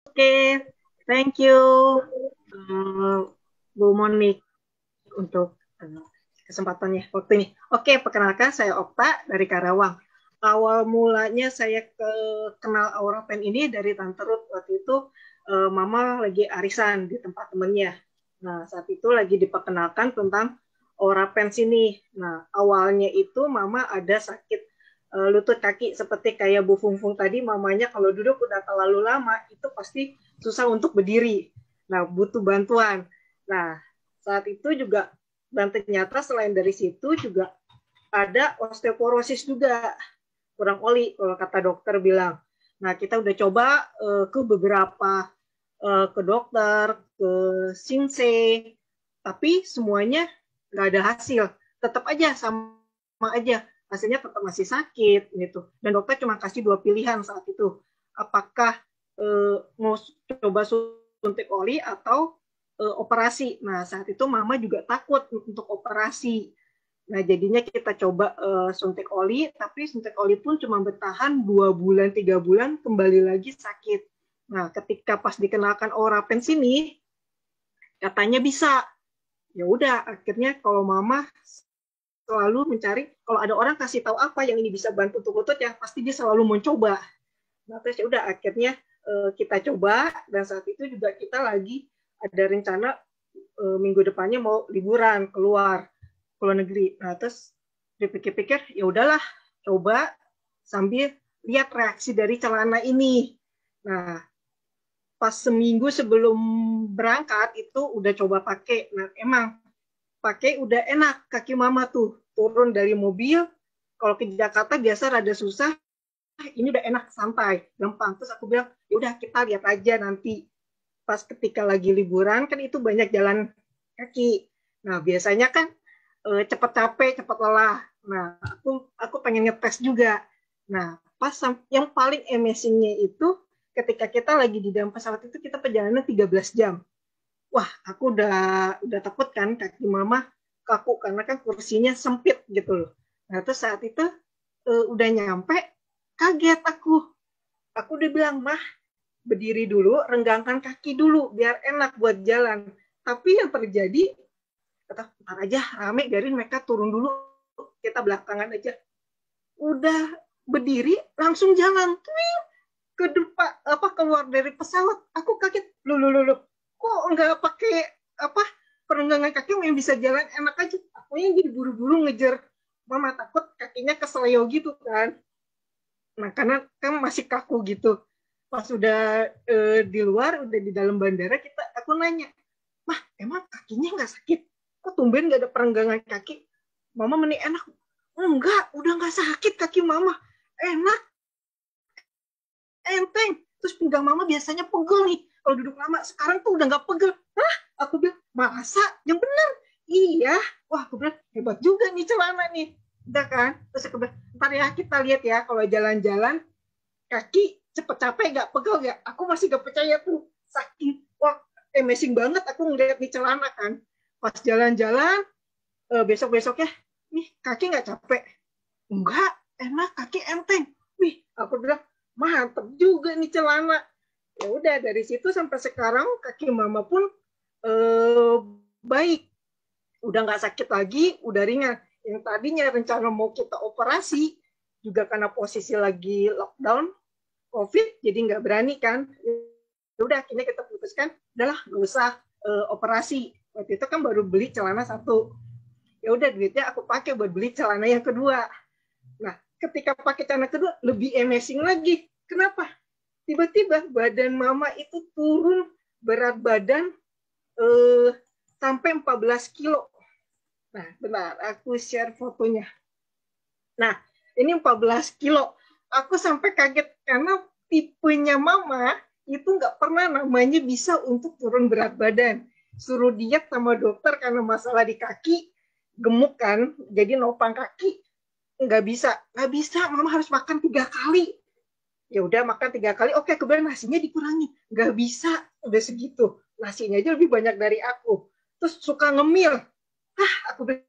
Oke, thank you, eh, Bu Monik untuk kesempatannya waktu ini. Oke, perkenalkan saya Okta dari Karawang. Awal mulanya saya kenal Aura Pen ini dari Tante Ruth. Waktu itu Mama lagi arisan di tempat temennya. Nah, saat itu lagi diperkenalkan tentang Aura Pen sini. Nah, awalnya itu Mama ada sakit lutut kaki seperti kayak Bu Fungfung tadi, mamanya kalau duduk udah terlalu lama itu pasti susah untuk berdiri. Nah, butuh bantuan. Nah, saat itu juga dan ternyata selain dari situ juga ada osteoporosis juga, kurang oli kalau kata dokter bilang. Nah, kita udah coba ke beberapa ke dokter, ke Sinse, tapi semuanya nggak ada hasil. Tetap aja sama aja, hasilnya tetap masih sakit gitu. Dan dokter cuma kasih dua pilihan saat itu, apakah mau coba suntik oli atau operasi. Nah saat itu mama juga takut untuk operasi. Nah jadinya kita coba suntik oli, tapi suntik oli pun cuma bertahan 2 bulan 3 bulan, kembali lagi sakit. Nah ketika pas dikenalkan Orapen sini, katanya bisa. Ya udah, akhirnya kalau mama selalu mencari, kalau ada orang kasih tahu apa yang ini bisa bantu untuk lutut, ya pasti dia selalu mencoba. Nah terus ya udah akhirnya kita coba, dan saat itu juga kita lagi ada rencana minggu depannya mau liburan keluar negeri. Nah terus dipikir-pikir ya udahlah, coba sambil lihat reaksi dari celana ini. Nah pas seminggu sebelum berangkat itu udah coba pakai. Nah emang pakai udah enak, kaki mama tuh turun dari mobil. Kalau ke Jakarta biasa rada susah, ini udah enak, santai, gampang. Terus aku bilang ya udah kita lihat aja nanti pas ketika lagi liburan kan itu banyak jalan kaki. Nah biasanya kan cepat capek, cepat lelah. Nah aku pengen ngetes juga. Nah pas yang paling amazingnya itu ketika kita lagi di dalam pesawat itu, kita perjalanan 13 jam. Wah aku udah takut kan, kaki mama kaku karena kan kursinya sempit gitu loh. Nah terus saat itu udah nyampe, kaget aku udah bilang, mah berdiri dulu, renggangkan kaki dulu biar enak buat jalan. Tapi yang terjadi, kata ntar aja rame, biarin mereka turun dulu, kita belakangan aja. Udah berdiri langsung jalan ke depan, apa, keluar dari pesawat. Aku kaget, lu kok nggak pakai apa perenggangan kaki yang bisa jalan enak aja. Aku yang jadi buru-buru ngejar mama, takut kakinya keseleo gitu kan. Nah karena kan masih kaku gitu. Pas udah di luar, udah di dalam bandara, aku nanya, mah emang kakinya nggak sakit, kok tumben nggak ada perenggangan kaki, mama meni enak. Enggak, udah nggak sakit kaki mama, enak, enteng. Terus pinggang mama biasanya pegel nih kalau duduk lama, sekarang tuh udah nggak pegel. Hah, aku bilang masa, yang benar. Iya, wah aku bilang hebat juga nih celana nih, udah kan. Terus aku bilang ntar ya kita lihat ya kalau jalan-jalan kaki cepet capek nggak, pegel nggak. Aku masih gak percaya tuh, saking wah amazing banget aku ngeliat di celana kan. Pas jalan-jalan besok besoknya, nih kaki nggak capek, enggak, enak, kaki enteng. Wih aku bilang mantep juga nih celana. Ya udah dari situ sampai sekarang kaki mama pun eh, baik, udah nggak sakit lagi, udah ringan. Yang tadinya rencana mau kita operasi juga karena posisi lagi lockdown COVID, jadi nggak berani kan. Ya udah akhirnya kita putuskan udahlah nggak usah operasi. Waktu itu kan baru beli celana satu, ya udah duitnya aku pakai buat beli celana yang kedua. Nah ketika pakai celana kedua lebih amazing lagi. Kenapa? Tiba-tiba badan mama itu turun, berat badan eh, sampai 14 kilo. Nah benar, aku share fotonya. Nah ini 14 kilo, aku sampai kaget karena tipenya mama itu nggak pernah namanya bisa untuk turun berat badan. Suruh diet sama dokter karena masalah di kaki, gemuk kan, jadi nopang kaki nggak bisa, mama harus makan 3 kali. Ya udah makan 3 kali, oke kemudian nasinya dikurangi, nggak bisa, udah segitu, nasinya aja lebih banyak dari aku. Terus suka ngemil, aku bilang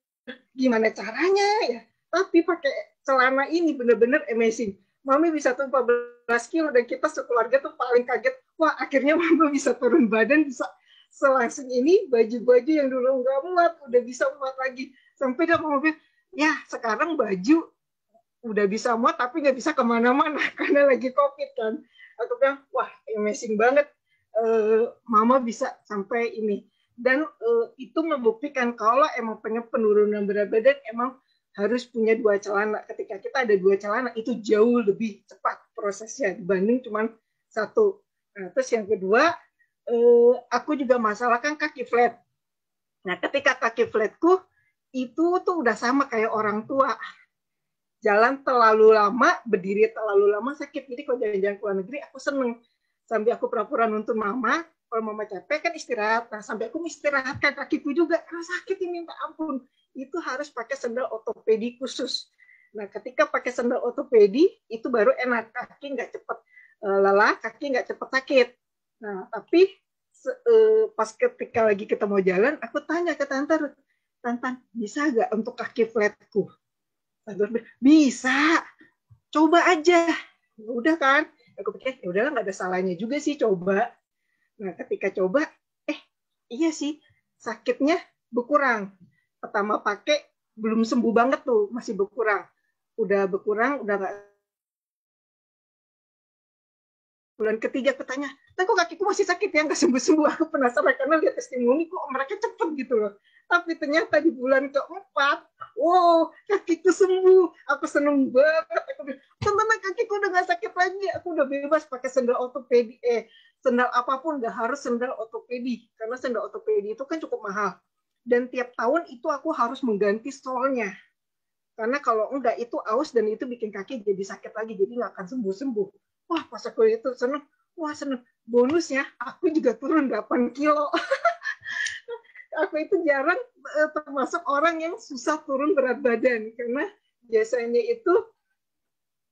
gimana caranya ya, tapi pakai celana ini bener-bener amazing. Mami bisa tuh 14 kilo dan kita sekeluarga tuh paling kaget, wah akhirnya mama bisa turun badan, bisa selangsung ini, baju-baju yang dulu nggak muat udah bisa muat lagi. Sampai dia mama bilang, ya sekarang baju udah bisa muat tapi nggak bisa kemana-mana karena lagi COVID kan. Aku bilang, wah amazing banget, mama bisa sampai ini. Dan itu membuktikan kalau emang pengen penurunan berat badan emang harus punya 2 celana. Ketika kita ada 2 celana itu jauh lebih cepat prosesnya dibanding cuma satu. Nah, terus yang kedua, aku juga masalah kan kaki flat. Nah, ketika kaki flatku itu tuh udah sama kayak orang tua. Jalan terlalu lama, berdiri terlalu lama sakit. Jadi kalau jalan-jalan ke luar negeri, aku seneng. Sambil aku pura-pura nuntun mama, kalau mama capek kan istirahat. Nah, sampai aku istirahatkan kakiku juga. Karena sakit ini, minta ampun. Itu harus pakai sandal ortopedi khusus. Nah, ketika pakai sandal ortopedi, itu baru enak. Kaki nggak cepat lelah, kaki nggak cepat sakit. Nah, tapi pas ketika lagi kita mau jalan, aku tanya ke Tante, Tante, bisa nggak untuk kaki flatku? Bisa, coba aja. Udah kan, aku pikir ya udahlah nggak ada salahnya juga sih coba. Nah ketika coba, iya sih sakitnya berkurang. Pertama pakai belum sembuh banget tuh, masih berkurang. Udah berkurang, udah nggak. Bulan ketiga aku tanya, kok kakiku masih sakit ya, nggak sembuh-sembuh. Aku penasaran karena lihat testimoni kok mereka cepet gitu loh. Tapi ternyata di bulan keempat, wow, kakiku sembuh. Aku seneng banget. Aku bilang, teman-teman kakiku udah nggak sakit lagi. Aku udah bebas pakai sandal ortopedi. Sandal apapun, nggak harus sandal ortopedi. Karena sandal ortopedi itu kan cukup mahal. Dan tiap tahun itu aku harus mengganti solnya. Karena kalau enggak itu aus dan itu bikin kaki jadi sakit lagi, jadi nggak akan sembuh-sembuh. Wah, pas aku itu seneng, wah seneng. Bonusnya, aku juga turun 8 kilo. Aku itu jarang termasuk orang yang susah turun berat badan. Karena biasanya itu,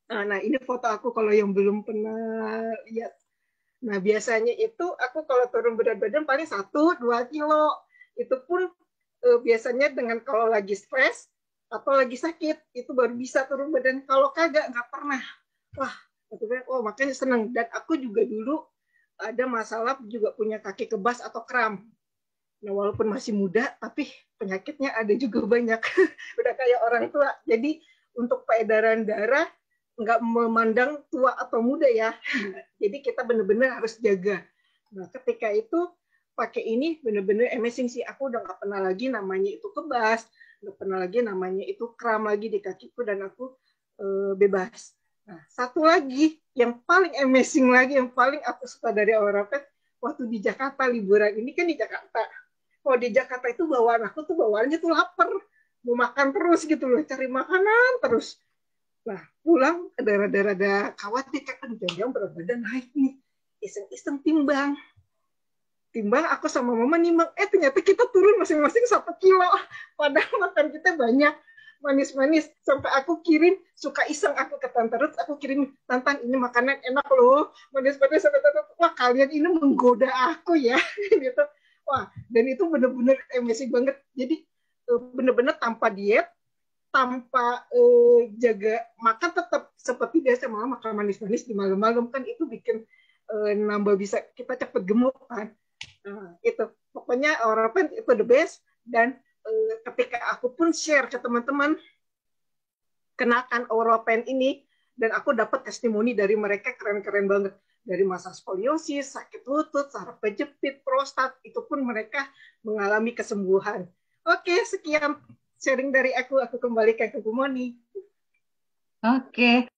nah ini foto aku kalau yang belum pernah lihat. Nah biasanya itu aku kalau turun berat badan paling 1-2 kilo. Itu pun biasanya dengan kalau lagi stres atau lagi sakit, itu baru bisa turun badan. Kalau kagak, nggak pernah. Wah, oh makanya seneng. Dan aku juga dulu ada masalah juga punya kaki kebas atau kram. Nah, walaupun masih muda, tapi penyakitnya ada juga banyak. Udah kayak orang tua. Jadi untuk peredaran darah nggak memandang tua atau muda ya. Jadi kita benar-benar harus jaga. Nah, ketika itu pakai ini benar-benar amazing sih. Aku udah nggak pernah lagi namanya itu kebas, nggak pernah lagi namanya itu kram lagi di kakiku dan aku bebas. Nah, satu lagi yang paling amazing lagi, yang paling aku suka dari Aurapet, waktu di Jakarta liburan ini kan di Jakarta. Kalau di Jakarta itu bawaan aku tuh bawaannya tuh lapar, mau makan terus gitu loh, cari makanan terus. Nah, pulang ada khawatir kan, jangan-jangan berat badan naik nih. Iseng-iseng timbang. Timbang aku sama mama nimbang, ternyata kita turun masing-masing 1 kilo. Padahal makan kita banyak, manis-manis. Sampai aku kirim, suka iseng aku ke Tante Ruth, aku kirim, Tantan ini makanan enak loh, manis-manis. Sampai Tante Ruth, wah kalian ini menggoda aku ya. gitu. Wah, dan itu benar-benar amazing banget. Jadi benar-benar tanpa diet, tanpa jaga makan tetap seperti biasa, malah makan manis-manis di malam-malam kan itu bikin nambah bisa kita cepet gemuk kan. Nah, itu pokoknya Oropen itu the best. Dan ketika aku pun share ke teman-teman kenakan Oropen ini, dan aku dapat testimoni dari mereka keren-keren banget, dari masa skoliosis, sakit lutut, saraf kejepit, prostat, itu pun mereka mengalami kesembuhan. Oke, sekian sharing dari aku kembalikan ke Bu Moni. Oke.